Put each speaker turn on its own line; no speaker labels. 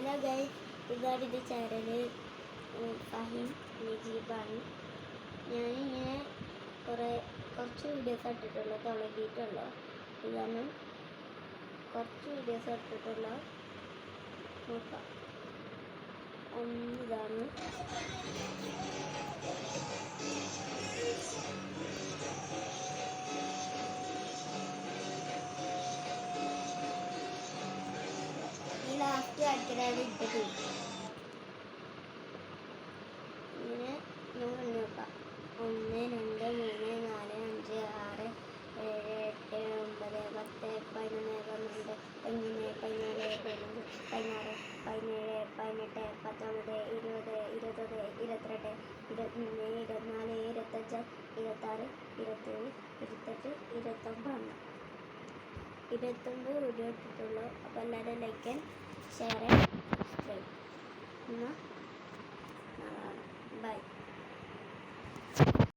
Hello guys, ഇതാണ് എൻ്റെ channel. Faheem നജീബാണ്. ഞാനിങ്ങനെ കുറച്ച് വീഡിയോസ് ഇട്ടിട്ടുള്ളൂ, തുടങ്ങിയിട്ടുള്ളൂ. ഇതാണ് കുറച്ച് വീഡിയോസ് ഇട്ടിട്ടുള്ളൂ. നോക്കാം. ഒന്നിതാണ്. ലാസ്റ്റ് കാണിക്കലാണ് ഇട്ടത്. ഇങ്ങനെ ഞാൻ നോക്കാം. 1 2 3 4 5 6 7 8 9 10 11 12 15 17 18 19 20 19 20 21 22 23 24 25 26 27 28 29 വീഡിയോ ഇട്ടിട്ടുള്ളൂ. അപ്പോൾ എല്ലാവരും like and share and subscribe.